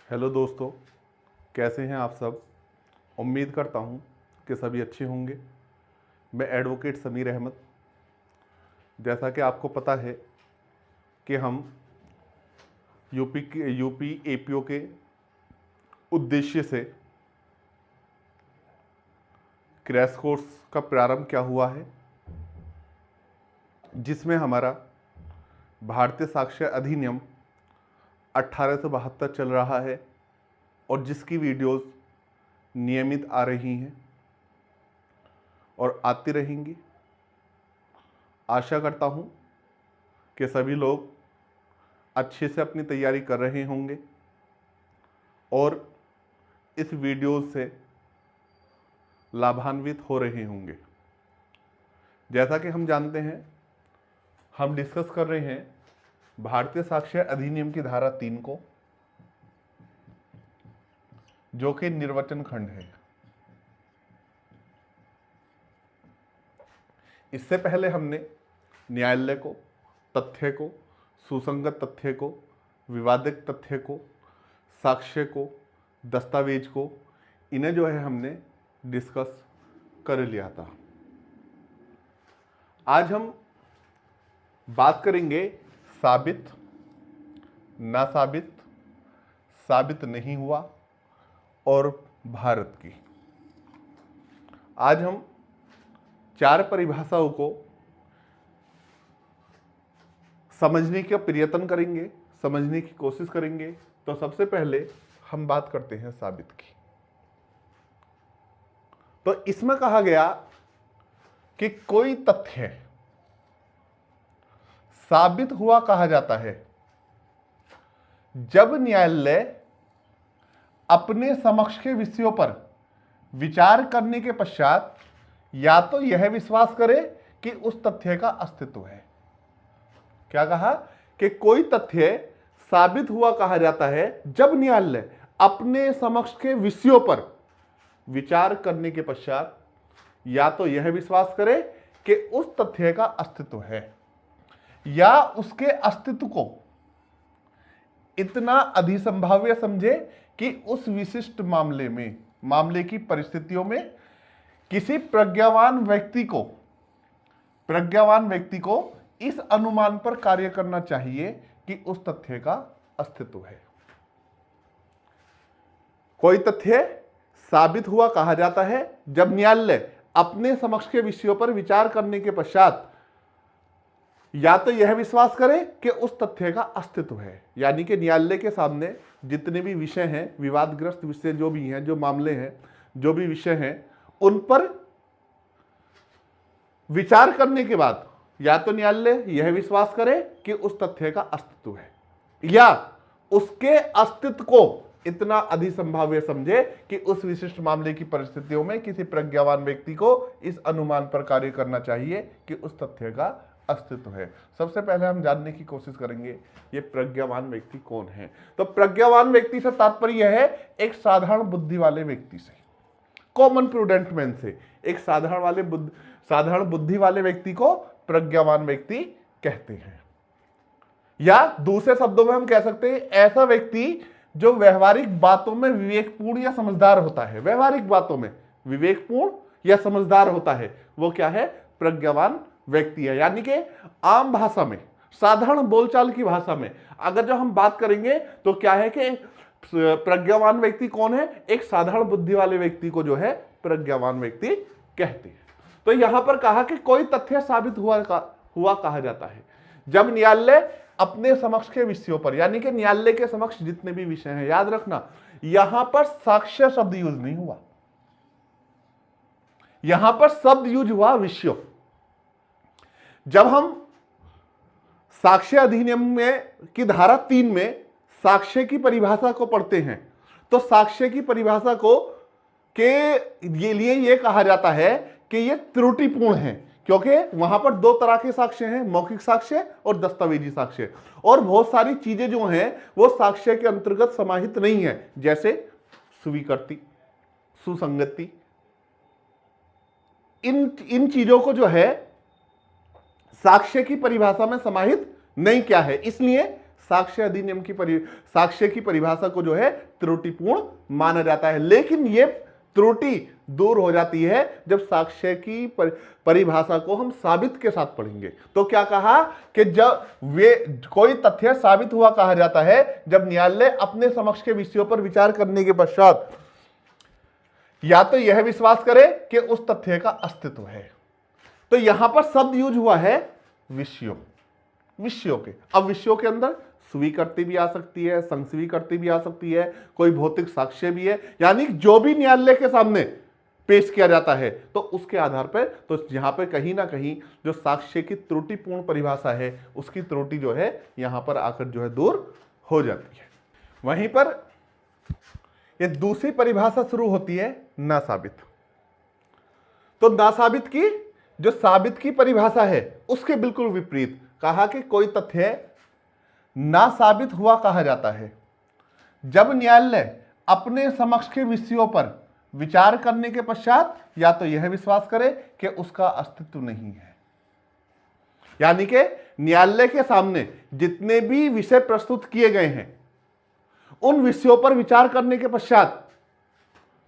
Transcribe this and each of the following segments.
Hello दोस्तों, कैसे हैं आप सब। उम्मीद करता हूं कि सभी अच्छे होंगे। मैं एडवोकेट समीर अहमद। जैसा कि आपको पता है कि हम यूपी एपीओ के उद्देश्य से क्रैश कोर्स का प्रारंभ क्या हुआ है, जिसमें हमारा भारतीय साक्ष्य अधिनियम 1872 चल रहा है और जिसकी वीडियोस नियमित आ रही हैं और आती रहेंगी। आशा करता हूं कि सभी लोग अच्छे से अपनी तैयारी कर रहे होंगे और इस वीडियो से लाभान्वित हो रहे होंगे। जैसा कि हम जानते हैं, हम डिस्कस कर रहे हैं भारतीय साक्ष्य अधिनियम की धारा 3 को, जो कि निर्वचन खंड है। इससे पहले हमने न्यायालय को, तथ्य को, सुसंगत तथ्य को, विवादित तथ्य को, साक्ष्य को, दस्तावेज को, इन्हें जो है हमने डिस्कस कर लिया था। आज हम बात करेंगे साबित, ना साबित, साबित नहीं हुआ और भारत की। आज हम 4 परिभाषाओं को समझने का प्रयत्न करेंगे, समझने की कोशिश करेंगे। तो सबसे पहले हम बात करते हैं साबित की। तो इसमें कहा गया कि कोई तथ्य साबित हुआ कहा जाता है जब न्यायालय अपने समक्ष के विषयों पर विचार करने के पश्चात या तो यह विश्वास करे कि उस तथ्य का अस्तित्व है। क्या कहा कि कोई तथ्य साबित हुआ कहा जाता है जब न्यायालय अपने समक्ष के विषयों पर विचार करने के पश्चात या तो यह विश्वास करे कि उस तथ्य का अस्तित्व है या उसके अस्तित्व को इतना अधिसंभाव्य समझे कि उस विशिष्ट मामले की परिस्थितियों में किसी प्रज्ञावान व्यक्ति को इस अनुमान पर कार्य करना चाहिए कि उस तथ्य का अस्तित्व है। कोई तथ्य साबित हुआ कहा जाता है जब न्यायालय अपने समक्ष के विषयों पर विचार करने के पश्चात या तो यह विश्वास करे कि उस तथ्य का अस्तित्व है, यानी कि न्यायालय के सामने जितने भी विषय हैं, विवादग्रस्त विषय जो भी हैं, जो मामले हैं, जो भी विषय हैं, उन पर विचार करने के बाद या तो न्यायालय यह विश्वास करे कि उस तथ्य का अस्तित्व है या उसके अस्तित्व को इतना अधिसंभाव्य समझे कि उस विशिष्ट मामले की परिस्थितियों में किसी प्रज्ञावान व्यक्ति को इस अनुमान पर कार्य करना चाहिए कि उस तथ्य का अस्तित्व है। सबसे पहले हम जानने की कोशिश करेंगे ये प्रज्ञावान व्यक्ति कौन है। तो प्रज्ञावान व्यक्ति से तात्पर्य है एक साधारण बुद्धि वाले व्यक्ति से, कॉमन प्रूडेंट मैन से। एक साधारण बुद्धि वाले व्यक्ति को प्रज्ञावान व्यक्ति कहते हैं, या दूसरे शब्दों में हम कह सकते हैं ऐसा व्यक्ति जो व्यवहारिक बातों में विवेकपूर्ण या समझदार होता है। व्यवहारिक बातों में विवेकपूर्ण या समझदार होता है, वो क्या है? प्रज्ञावान व्यक्ति है। यानी कि आम भाषा में, साधारण बोलचाल की भाषा में अगर जो हम बात करेंगे तो क्या है कि प्रज्ञावान व्यक्ति कौन है? एक साधारण बुद्धि वाले व्यक्ति को जो है प्रज्ञावान व्यक्ति कहते हैं। तो यहां पर कहा कि कोई तथ्य साबित हुआ कहा जाता है जब न्यायालय अपने समक्ष के विषयों पर, यानी कि न्यायालय के समक्ष जितने भी विषय हैं, याद रखना यहां पर साक्ष्य शब्द यूज नहीं हुआ, यहां पर शब्द यूज हुआ विषयों। जब हम साक्ष्य अधिनियम में की धारा 3 में साक्ष्य की परिभाषा को पढ़ते हैं तो साक्ष्य की परिभाषा को के लिए यह कहा जाता है कि यह त्रुटिपूर्ण है, क्योंकि वहां पर 2 तरह के साक्ष्य हैं, मौखिक साक्ष्य और दस्तावेजी साक्ष्य। और बहुत सारी चीजें जो हैं वो साक्ष्य के अंतर्गत समाहित नहीं है, जैसे स्वीकृति, सुसंगति। इन चीजों को जो है साक्ष्य की परिभाषा में समाहित नहीं किया है। इसलिए साक्ष्य अधिनियम की साक्ष्य की परिभाषा को जो है त्रुटिपूर्ण माना जाता है। लेकिन ये त्रुटि दूर हो जाती है जब साक्ष्य की परिभाषा को हम साबित के साथ पढ़ेंगे। तो क्या कहा कि जब वे कोई तथ्य साबित हुआ कहा जाता है जब न्यायालय अपने समक्ष के विषयों पर विचार करने के पश्चात या तो यह विश्वास करे कि उस तथ्य का अस्तित्व है। तो यहां पर शब्द यूज हुआ है विषयों के। अब विषयों के अंदर स्वीकृति भी आ सकती है, संस्वीकृति भी आ सकती है, कोई भौतिक साक्ष्य भी है, यानी जो भी न्यायालय के सामने पेश किया जाता है तो उसके आधार पर, तो यहां पर कहीं ना कहीं जो साक्ष्य की त्रुटिपूर्ण परिभाषा है उसकी त्रुटि जो है यहां पर आकर जो है दूर हो जाती है। वहीं पर ये दूसरी परिभाषा शुरू होती है ना साबित। तो ना साबित की जो साबित की परिभाषा है उसके बिल्कुल विपरीत कहा कि कोई तथ्य ना साबित हुआ कहा जाता है जब न्यायालय अपने समक्ष के विषयों पर विचार करने के पश्चात या तो यह विश्वास करे कि उसका अस्तित्व नहीं है। यानी कि न्यायालय के सामने जितने भी विषय प्रस्तुत किए गए हैं उन विषयों पर विचार करने के पश्चात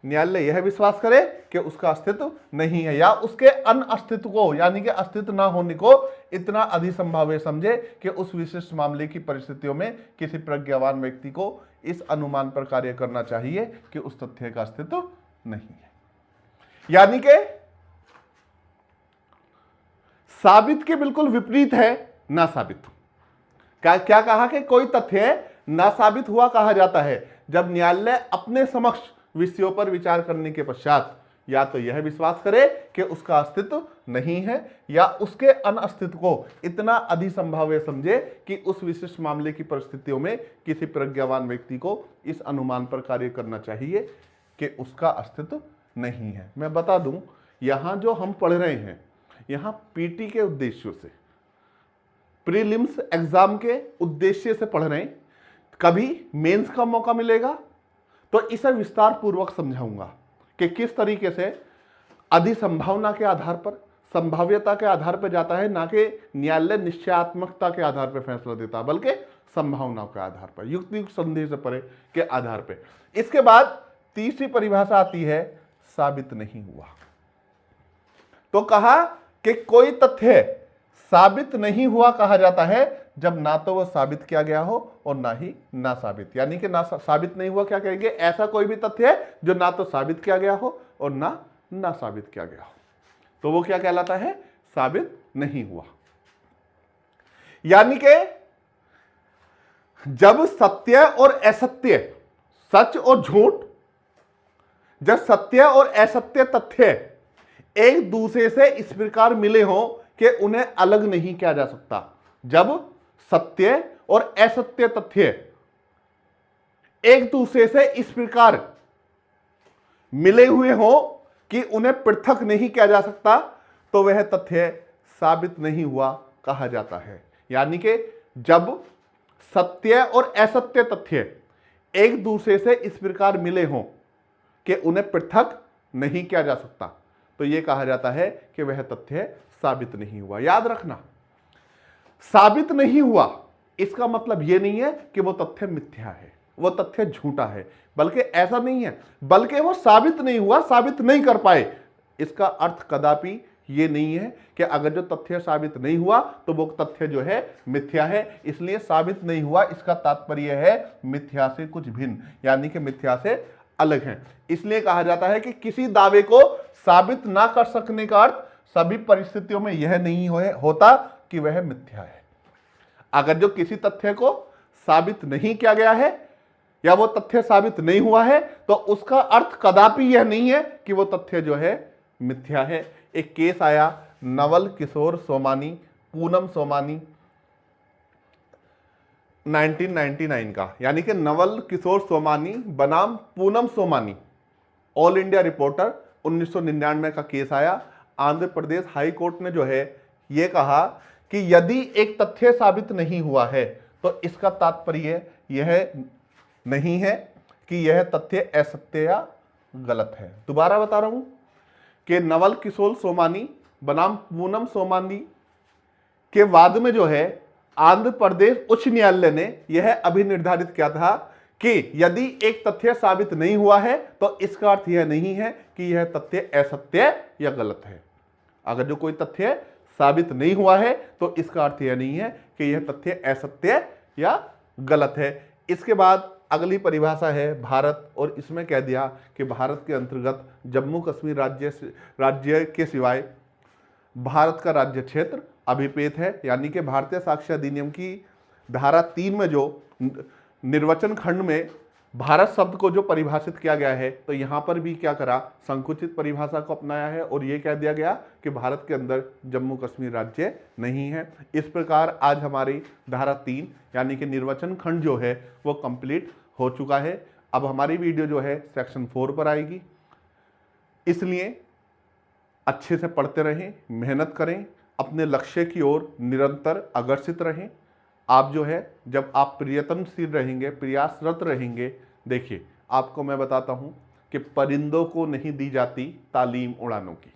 न्यायालय यह विश्वास करे कि उसका अस्तित्व नहीं है या उसके अनअस्तित्व को, यानी कि अस्तित्व ना होने को इतना अधिसंभाव्य समझे कि उस विशिष्ट मामले की परिस्थितियों में किसी प्रज्ञावान व्यक्ति को इस अनुमान पर कार्य करना चाहिए कि उस तथ्य का अस्तित्व नहीं है। यानी कि साबित के बिल्कुल विपरीत है ना साबित। क्या कहा कि कोई तथ्य ना साबित हुआ कहा जाता है जब न्यायालय अपने समक्ष विषयों पर विचार करने के पश्चात या तो यह विश्वास करे कि उसका अस्तित्व नहीं है या उसके अनअस्तित्व को इतना अधिसंभाव्य समझे कि उस विशिष्ट मामले की परिस्थितियों में किसी प्रज्ञावान व्यक्ति को इस अनुमान पर कार्य करना चाहिए कि उसका अस्तित्व नहीं है। मैं बता दूं, यहां जो हम पढ़ रहे हैं यहां पीटी के उद्देश्यों से, प्रीलिम्स एग्जाम के उद्देश्य से पढ़ रहे हैं। कभी मेंस का मौका मिलेगा तो इसे विस्तार पूर्वक समझाऊंगा कि किस तरीके से अधिसंभावना के आधार पर, संभाव्यता के आधार पर जाता है, ना कि न्यायालय निश्चयात्मकता के आधार पर फैसला देता बल्कि संभावनाओं के आधार पर, युक्ति संदेह से परे के आधार पर। इसके बाद तीसरी परिभाषा आती है साबित नहीं हुआ। तो कहा कि कोई तथ्य साबित नहीं हुआ कहा जाता है जब ना तो वह साबित किया गया हो और ना ही ना साबित। यानी कि ना साबित नहीं हुआ क्या कहेंगे, ऐसा कोई भी तथ्य है जो ना तो साबित किया गया हो और ना साबित किया गया हो, तो वो क्या कहलाता है, साबित नहीं हुआ। यानी कि जब सत्य और असत्य, सच और झूठ, जब सत्य और असत्य तथ्य एक दूसरे से इस प्रकार मिले हों कि उन्हें अलग नहीं किया जा सकता, जब सत्य और असत्य तथ्य एक दूसरे से इस प्रकार मिले हुए हों कि उन्हें पृथक नहीं किया जा सकता, तो वह तथ्य साबित नहीं हुआ कहा जाता है। यानी कि जब सत्य और असत्य तथ्य एक दूसरे से इस प्रकार मिले हों कि उन्हें पृथक नहीं किया जा सकता, तो यह कहा जाता है कि वह तथ्य साबित नहीं हुआ। याद रखना, साबित नहीं हुआ इसका मतलब यह नहीं है कि वो तथ्य मिथ्या है, वो तथ्य झूठा है, बल्कि ऐसा नहीं है, बल्कि वो साबित नहीं हुआ, साबित नहीं कर पाए। इसका अर्थ कदापि ये नहीं है कि अगर जो तथ्य साबित नहीं हुआ तो वो तथ्य जो है मिथ्या है, इसलिए साबित नहीं हुआ इसका तात्पर्य है मिथ्या से कुछ भिन्न, यानी कि मिथ्या से अलग है। इसलिए कहा जाता है कि किसी दावे को साबित ना कर सकने का अर्थ सभी परिस्थितियों में यह नहीं होता कि वह मिथ्या है। अगर जो किसी तथ्य को साबित नहीं किया गया है या वो तथ्य साबित नहीं हुआ है तो उसका अर्थ कदापि यह नहीं है कि वो तथ्य जो है मिथ्या है। एक केस आया नवल किशोर सोमानी, पूनम सोमानी 1999 का, यानी कि नवल किशोर सोमानी बनाम Poonam Somani, all India reporter 1999 का केस आया। आंध्र प्रदेश हाई कोर्ट ने जो है यह कहा कि यदि एक तथ्य साबित नहीं हुआ है तो इसका तात्पर्य यह नहीं है कि यह तथ्य असत्य या गलत है। दोबारा बता रहा हूं कि नवल किशोर सोमानी बनाम पूनम सोमानी के वाद में जो है आंध्र प्रदेश उच्च न्यायालय ने यह अभी निर्धारित किया था कि यदि एक तथ्य साबित नहीं हुआ है तो इसका अर्थ यह नहीं है कि यह तथ्य असत्य या गलत है। अगर जो कोई तथ्य साबित नहीं हुआ है तो इसका अर्थ यह नहीं है कि यह तथ्य असत्य या गलत है। इसके बाद अगली परिभाषा है भारत, और इसमें कह दिया कि भारत के अंतर्गत जम्मू कश्मीर राज्य के सिवाय भारत का राज्य क्षेत्र अभिप्रेत है। यानी कि भारतीय साक्ष्य अधिनियम की धारा 3 में जो निर्वचन खंड में भारत शब्द को जो परिभाषित किया गया है, तो यहां पर भी क्या करा, संकुचित परिभाषा को अपनाया है और यह कह दिया गया कि भारत के अंदर जम्मू कश्मीर राज्य नहीं है। इस प्रकार आज हमारी धारा 3 यानी कि निर्वचन खंड जो है वो कंप्लीट हो चुका है। अब हमारी वीडियो जो है सेक्शन 4 पर आएगी, इसलिए अच्छे से पढ़ते रहें, मेहनत करें, अपने लक्ष्य की ओर निरंतर अग्रसित रहें। आप जो है जब आप प्रयत्नशील रहेंगे, प्रयासरत रहेंगे, देखिए आपको मैं बताता हूं कि परिंदों को नहीं दी जाती तालीम उड़ानों की,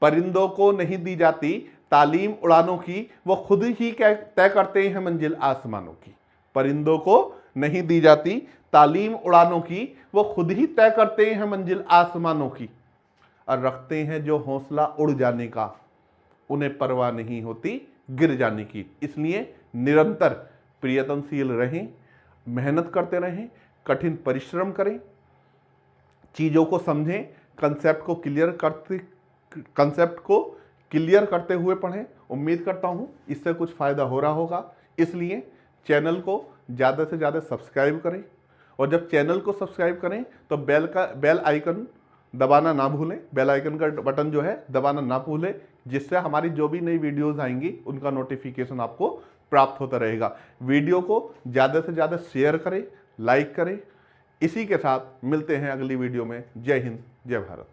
परिंदों को नहीं दी जाती तालीम उड़ानों की, वो खुद ही तय करते हैं मंजिल आसमानों की। परिंदों को नहीं दी जाती तालीम उड़ानों की, वो खुद ही तय करते हैं मंजिल आसमानों की, और रखते हैं जो हौसला उड़ जाने का, उन्हें परवाह नहीं होती गिर जाने की। इसलिए निरंतर प्रयत्नशील रहें, मेहनत करते रहें, कठिन परिश्रम करें, चीज़ों को समझें, कंसेप्ट को क्लियर करते हुए पढ़ें। उम्मीद करता हूं इससे कुछ फ़ायदा हो रहा होगा। इसलिए चैनल को ज़्यादा से ज़्यादा सब्सक्राइब करें, और जब चैनल को सब्सक्राइब करें तो बेल आइकन दबाना ना भूलें, बेल आइकन का बटन जो है दबाना ना भूलें, जिससे हमारी जो भी नई वीडियोस आएंगी उनका नोटिफिकेशन आपको प्राप्त होता रहेगा। वीडियो को ज़्यादा से ज़्यादा शेयर करें, लाइक करें। इसी के साथ मिलते हैं अगली वीडियो में। जय हिंद, जय भारत।